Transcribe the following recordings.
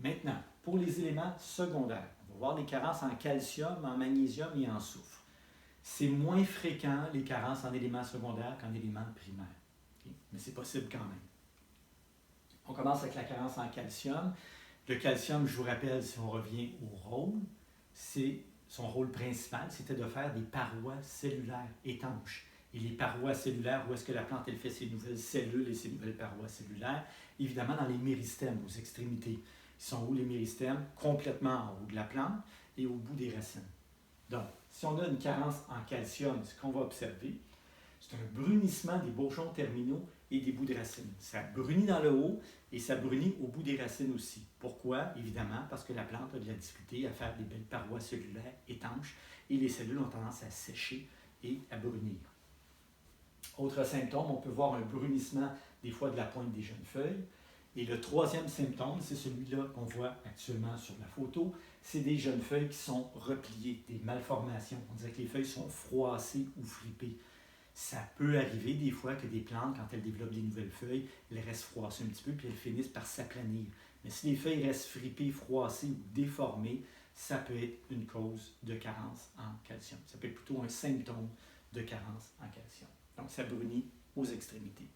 Maintenant, pour les éléments secondaires, on va voir les carences en calcium, en magnésium et en soufre. C'est moins fréquent, les carences en éléments secondaires qu'en éléments primaires. Okay? Mais c'est possible quand même. On commence avec la carence en calcium. Le calcium, je vous rappelle, si on revient au rôle, son rôle principal, c'était de faire des parois cellulaires étanches. Et les parois cellulaires, où est-ce que la plante elle fait ses nouvelles cellules et ses nouvelles parois cellulaires? Évidemment, dans les méristèmes, aux extrémités. Ils sont où les méristèmes? Complètement en haut de la plante et au bout des racines. Donc, si on a une carence en calcium, ce qu'on va observer, c'est un brunissement des bourgeons terminaux et des bouts de racines. Ça brunit dans le haut et ça brunit au bout des racines aussi. Pourquoi? Évidemment, parce que la plante a de la difficulté à faire des belles parois cellulaires étanches et les cellules ont tendance à sécher et à brunir. Autre symptôme, on peut voir un brunissement des fois de la pointe des jeunes feuilles. Et le troisième symptôme, c'est celui-là qu'on voit actuellement sur la photo, c'est des jeunes feuilles qui sont repliées, des malformations. On dirait que les feuilles sont froissées ou fripées. Ça peut arriver des fois que des plantes, quand elles développent des nouvelles feuilles, elles restent froissées un petit peu puis elles finissent par s'aplanir. Mais si les feuilles restent fripées, froissées ou déformées, ça peut être une cause de carence en calcium. Ça peut être plutôt un symptôme de carence en calcium. Donc, ça brunit aux extrémités.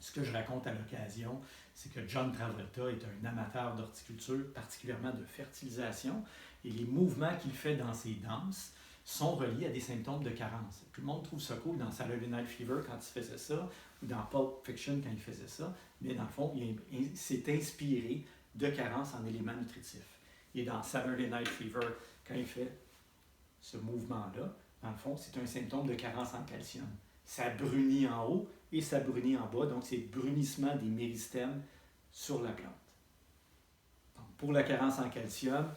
Ce que je raconte à l'occasion, c'est que John Travolta est un amateur d'horticulture, particulièrement de fertilisation, et les mouvements qu'il fait dans ses danses sont reliés à des symptômes de carence. Tout le monde trouve ça cool dans Saturday Night Fever quand il faisait ça, ou dans Pulp Fiction quand il faisait ça, mais dans le fond, il s'est inspiré de carence en éléments nutritifs. Et dans Saturday Night Fever, quand il fait ce mouvement-là, dans le fond, c'est un symptôme de carence en calcium. Ça brunit en haut et ça brunit en bas, donc c'est le brunissement des méristèmes sur la plante. Donc, pour la carence en calcium,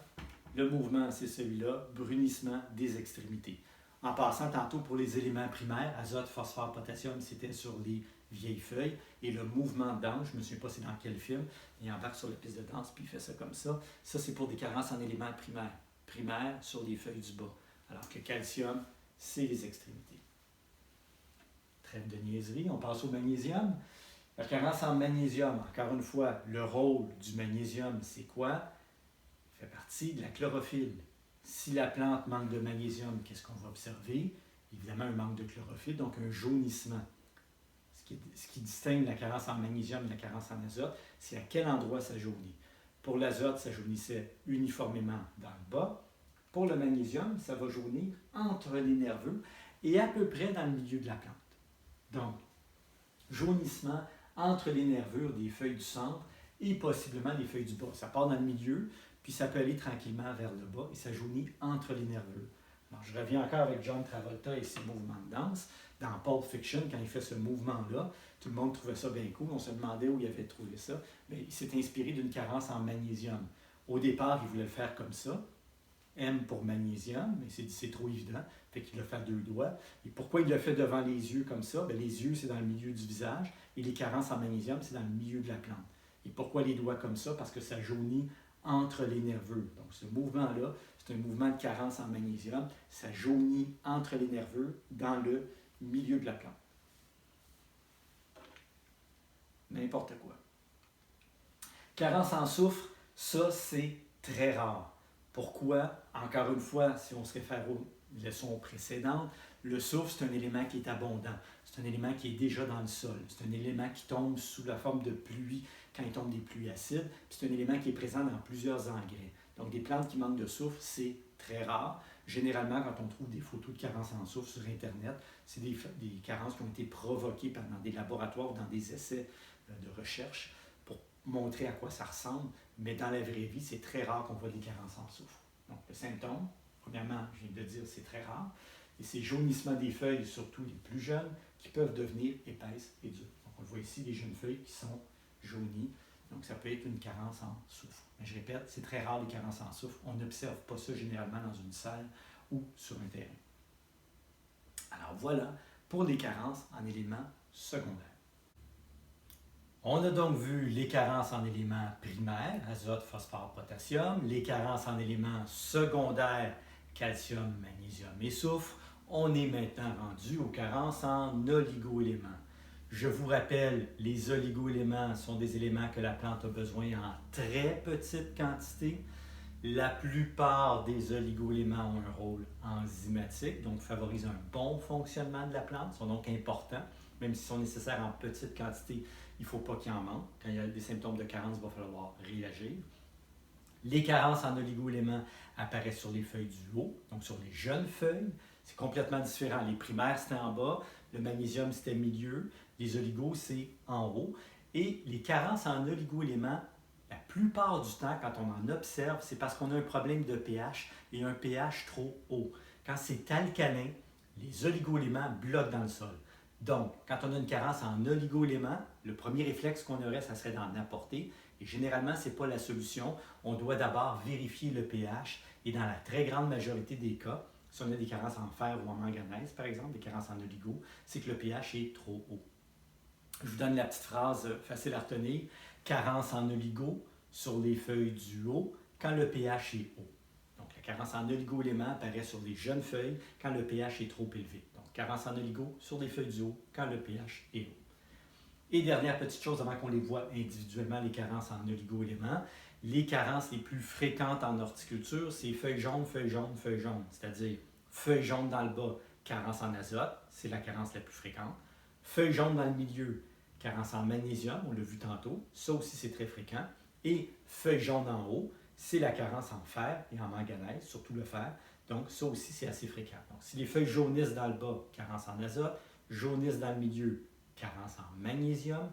le mouvement, c'est celui-là, brunissement des extrémités. En passant tantôt pour les éléments primaires, azote, phosphore, potassium, c'était sur les vieilles feuilles. Et le mouvement de danse, je ne me souviens pas c'est dans quel film, il embarque sur la piste de danse puis il fait ça comme ça. Ça, c'est pour des carences en éléments primaires. Primaires sur les feuilles du bas. Alors que calcium, c'est les extrémités. Trêve de niaiserie, on passe au magnésium. La carence en magnésium, encore une fois, le rôle du magnésium, c'est quoi? Il fait partie de la chlorophylle. Si la plante manque de magnésium, qu'est-ce qu'on va observer? Évidemment, un manque de chlorophylle, donc un jaunissement. Ce qui distingue la carence en magnésium et la carence en azote, c'est à quel endroit ça jaunit. Pour l'azote, ça jaunissait uniformément dans le bas. Pour le magnésium, ça va jaunir entre les nerveux et à peu près dans le milieu de la plante. Donc, jaunissement entre les nervures des feuilles du centre et possiblement des feuilles du bas. Ça part dans le milieu, puis ça peut aller tranquillement vers le bas et ça jaunit entre les nervures. Alors, je reviens encore avec John Travolta et ses mouvements de danse. Dans Pulp Fiction, quand il fait ce mouvement-là, tout le monde trouvait ça bien cool. On se demandait où il avait trouvé ça. Mais il s'est inspiré d'une carence en magnésium. Au départ, il voulait le faire comme ça. M pour magnésium, mais il s'est dit c'est trop évident, fait qu'il l'a fait à deux doigts. Et pourquoi il l'a fait devant les yeux comme ça? Bien, les yeux, c'est dans le milieu du visage, et les carences en magnésium, c'est dans le milieu de la plante. Et pourquoi les doigts comme ça? Parce que ça jaunit entre les nerveux. Donc, ce mouvement-là, c'est un mouvement de carence en magnésium. Ça jaunit entre les nerveux dans le milieu de la plante. N'importe quoi. Carence en soufre, ça, c'est très rare. Pourquoi? Encore une fois, si on se réfère aux leçons précédentes, le soufre, c'est un élément qui est abondant. C'est un élément qui est déjà dans le sol. C'est un élément qui tombe sous la forme de pluie quand il tombe des pluies acides. Puis c'est un élément qui est présent dans plusieurs engrais. Donc, des plantes qui manquent de soufre, c'est très rare. Généralement, quand on trouve des photos de carences en soufre sur Internet, c'est des carences qui ont été provoquées dans des laboratoires, dans des essais de recherche pour montrer à quoi ça ressemble. Mais dans la vraie vie, c'est très rare qu'on voit des carences en soufre. Donc, le symptôme, premièrement, je viens de dire, c'est très rare. Et c'est jaunissement des feuilles, surtout les plus jeunes, qui peuvent devenir épaisses et dures. Donc, on le voit ici, les jeunes feuilles qui sont jaunies. Donc, ça peut être une carence en soufre. Mais je répète, c'est très rare les carences en soufre. On n'observe pas ça généralement dans une salle ou sur un terrain. Alors, voilà pour les carences en éléments secondaires. On a donc vu les carences en éléments primaires, azote, phosphore, potassium, les carences en éléments secondaires, calcium, magnésium et soufre. On est maintenant rendu aux carences en oligo-éléments. Je vous rappelle, les oligo-éléments sont des éléments que la plante a besoin en très petite quantité. La plupart des oligo-éléments ont un rôle enzymatique, donc favorisent un bon fonctionnement de la plante, sont donc importants, même s'ils sont nécessaires en petite quantité, il ne faut pas qu'il y en manque. Quand il y a des symptômes de carence, il va falloir réagir. Les carences en oligo-éléments apparaissent sur les feuilles du haut, donc sur les jeunes feuilles. C'est complètement différent. Les primaires, c'était en bas, le magnésium, c'était milieu, les oligos, c'est en haut. Et les carences en oligo-éléments, la plupart du temps, quand on en observe, c'est parce qu'on a un problème de pH et un pH trop haut. Quand c'est alcalin, les oligo-éléments bloquent dans le sol. Donc, quand on a une carence en oligo-éléments, le premier réflexe qu'on aurait, ça serait d'en apporter. Et généralement, ce n'est pas la solution. On doit d'abord vérifier le pH. Et dans la très grande majorité des cas, si on a des carences en fer ou en manganèse, par exemple, des carences en oligo, c'est que le pH est trop haut. Je vous donne la petite phrase facile à retenir. Carence en oligo sur les feuilles du haut quand le pH est haut. Donc, la carence en oligo-éléments apparaît sur les jeunes feuilles quand le pH est trop élevé. Donc, carence en oligo sur les feuilles du haut quand le pH est haut. Et dernière petite chose avant qu'on les voit individuellement, les carences en oligo-éléments. Les carences les plus fréquentes en horticulture, c'est feuilles jaunes, feuilles jaunes, feuilles jaunes. C'est-à-dire feuilles jaunes dans le bas, carence en azote, c'est la carence la plus fréquente. Feuilles jaunes dans le milieu, carence en magnésium, on l'a vu tantôt, ça aussi c'est très fréquent. Et feuilles jaunes en haut, c'est la carence en fer et en manganèse, surtout le fer. Donc ça aussi c'est assez fréquent. Donc si les feuilles jaunissent dans le bas, carence en azote, jaunissent dans le milieu, carence en magnésium,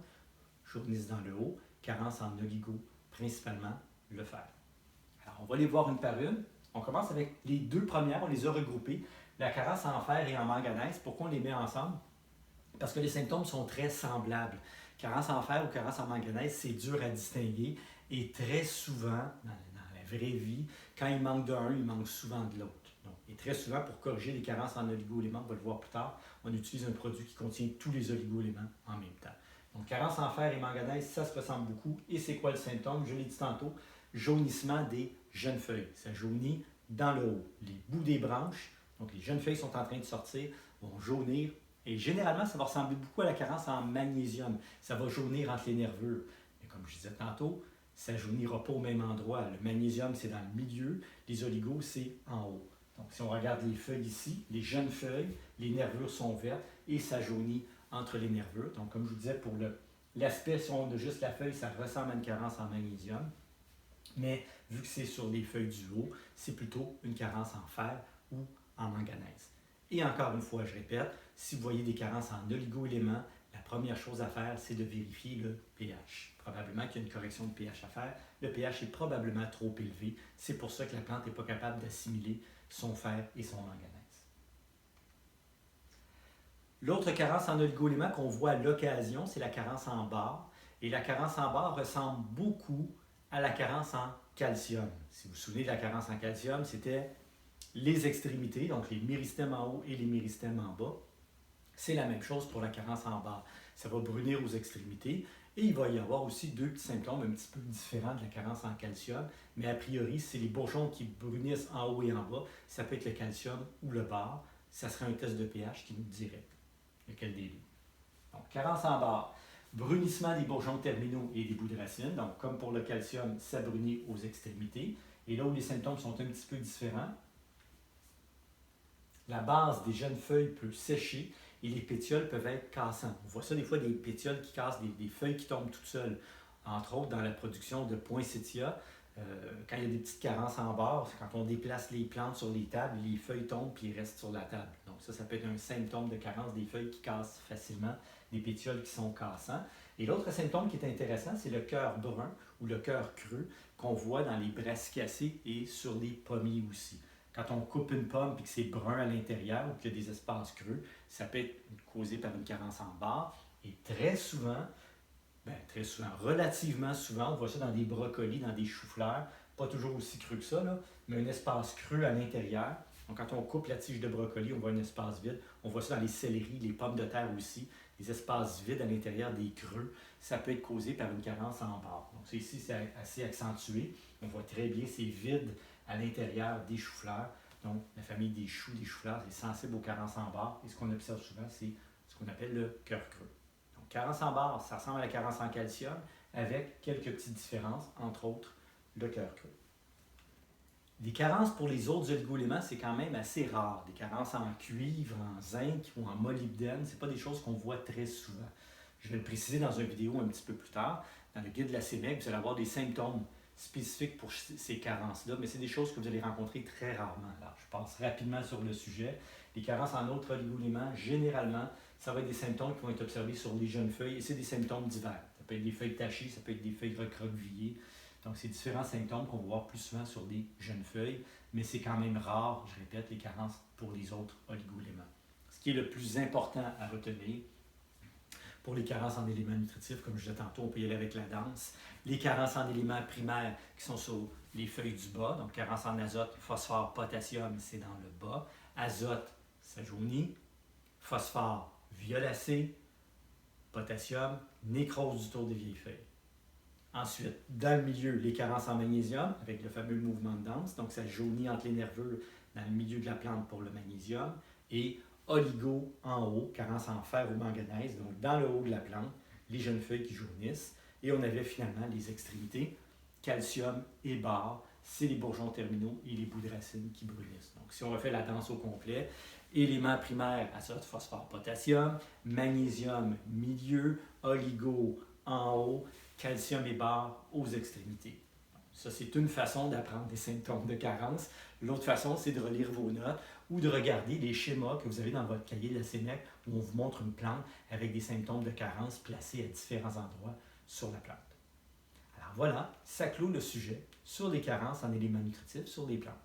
jaunissent dans le haut, carence en oligo, principalement le fer. Alors on va les voir une par une. On commence avec les deux premières, on les a regroupées, la carence en fer et en manganèse. Pourquoi on les met ensemble? Parce que les symptômes sont très semblables. Carence en fer ou carence en manganèse, c'est dur à distinguer et très souvent, dans la vraie vie, quand il manque d'un, il manque souvent de l'autre. Donc, et très souvent, pour corriger les carences en oligo-éléments, on va le voir plus tard, on utilise un produit qui contient tous les oligo-éléments en même temps. Donc, carence en fer et manganèse, ça se ressemble beaucoup. Et c'est quoi le symptôme? Je l'ai dit tantôt, jaunissement des jeunes feuilles. Ça jaunit dans le haut. Les bouts des branches, donc les jeunes feuilles sont en train de sortir, vont jaunir. Et généralement, ça va ressembler beaucoup à la carence en magnésium. Ça va jaunir entre les nervures. Mais comme je disais tantôt, ça ne jaunira pas au même endroit. Le magnésium, c'est dans le milieu. Les oligos, c'est en haut. Donc, si on regarde les feuilles ici, les jeunes feuilles, les nervures sont vertes et ça jaunit entre les nervures. Donc, comme je vous disais, pour l'aspect, si on a juste la feuille, ça ressemble à une carence en magnésium. Mais vu que c'est sur les feuilles du haut, c'est plutôt une carence en fer ou en manganèse. Et encore une fois, je répète, si vous voyez des carences en oligo-éléments, la première chose à faire, c'est de vérifier le pH. Probablement qu'il y a une correction de pH à faire. Le pH est probablement trop élevé. C'est pour ça que la plante n'est pas capable d'assimiler son fer et son manganèse. L'autre carence en oligo-éléments qu'on voit à l'occasion, c'est la carence en barre. Et la carence en barre ressemble beaucoup à la carence en calcium. Si vous vous souvenez de la carence en calcium, c'était les extrémités, donc les méristèmes en haut et les méristèmes en bas. C'est la même chose pour la carence en barre. Ça va brunir aux extrémités et il va y avoir aussi deux petits symptômes un petit peu différents de la carence en calcium, mais a priori, c'est les bourgeons qui brunissent en haut et en bas. Ça peut être le calcium ou le barre. Ça serait un test de pH qui nous dirait lequel des deux. Donc, carence en barre. Brunissement des bourgeons terminaux et des bouts de racines. Donc, comme pour le calcium, ça brunit aux extrémités. Et là où les symptômes sont un petit peu différents, la base des jeunes feuilles peut sécher et les pétioles peuvent être cassants. On voit ça des fois, des pétioles qui cassent, des feuilles qui tombent toutes seules. Entre autres, dans la production de poinsettia, quand il y a des petites carences en barre, c'est quand on déplace les plantes sur les tables, les feuilles tombent et restent sur la table. Donc ça peut être un symptôme de carence des feuilles qui cassent facilement, des pétioles qui sont cassants. Et l'autre symptôme qui est intéressant, c'est le cœur brun ou le cœur creux qu'on voit dans les brassicacées et sur les pommiers aussi. Quand on coupe une pomme et que c'est brun à l'intérieur ou qu'il y a des espaces creux, ça peut être causé par une carence en barre. Et très souvent, relativement souvent, on voit ça dans des brocolis, dans des choux-fleurs, pas toujours aussi creux que ça, là, mais un espace creux à l'intérieur. Donc quand on coupe la tige de brocoli, on voit un espace vide. On voit ça dans les céleris, les pommes de terre aussi, des espaces vides à l'intérieur des creux. Ça peut être causé par une carence en barre. Donc ici, c'est assez accentué. On voit très bien, c'est vide à l'intérieur des choux-fleurs. Donc, la famille des choux, des choux-fleurs, c'est sensible aux carences en barre. Et ce qu'on observe souvent, c'est ce qu'on appelle le cœur creux. Donc, carence en barre, ça ressemble à la carence en calcium, avec quelques petites différences, entre autres le cœur creux. Les carences pour les autres oligo-éléments, c'est quand même assez rare. Des carences en cuivre, en zinc ou en molybdène, ce pas des choses qu'on voit très souvent. Je vais le préciser dans une vidéo un petit peu plus tard. Dans le guide de la CMEC, vous allez avoir des symptômes spécifiques pour ces carences-là, mais c'est des choses que vous allez rencontrer très rarement. Alors, je passe rapidement sur le sujet. Les carences en autres oligo-éléments, généralement, ça va être des symptômes qui vont être observés sur les jeunes feuilles et c'est des symptômes divers. Ça peut être des feuilles tachées, ça peut être des feuilles recroquevillées. Donc, c'est différents symptômes qu'on va voir plus souvent sur des jeunes feuilles, mais c'est quand même rare, je répète, les carences pour les autres oligo-éléments. Ce qui est le plus important à retenir pour les carences en éléments nutritifs, comme je disais tantôt, on peut y aller avec la danse. Les carences en éléments primaires qui sont sur les feuilles du bas, donc carence en azote, phosphore, potassium, c'est dans le bas. Azote, ça jaunit. Phosphore, violacé. Potassium, nécrose du tour des vieilles feuilles. Ensuite, dans le milieu, les carences en magnésium, avec le fameux mouvement de danse, donc ça jaunit entre les nerveux dans le milieu de la plante pour le magnésium, et oligo en haut, carence en fer ou manganèse, donc dans le haut de la plante, les jeunes feuilles qui jaunissent, et on avait finalement les extrémités, calcium et barre, c'est les bourgeons terminaux et les bouts de racines qui brunissent. Donc si on refait la danse au complet, éléments primaires, azote, phosphore, potassium, magnésium, milieu, oligo en haut, calcium et barre aux extrémités. Ça, c'est une façon d'apprendre des symptômes de carence. L'autre façon, c'est de relire vos notes ou de regarder les schémas que vous avez dans votre cahier de la CMEC où on vous montre une plante avec des symptômes de carence placés à différents endroits sur la plante. Alors voilà, ça clôt le sujet sur les carences en éléments nutritifs sur les plantes.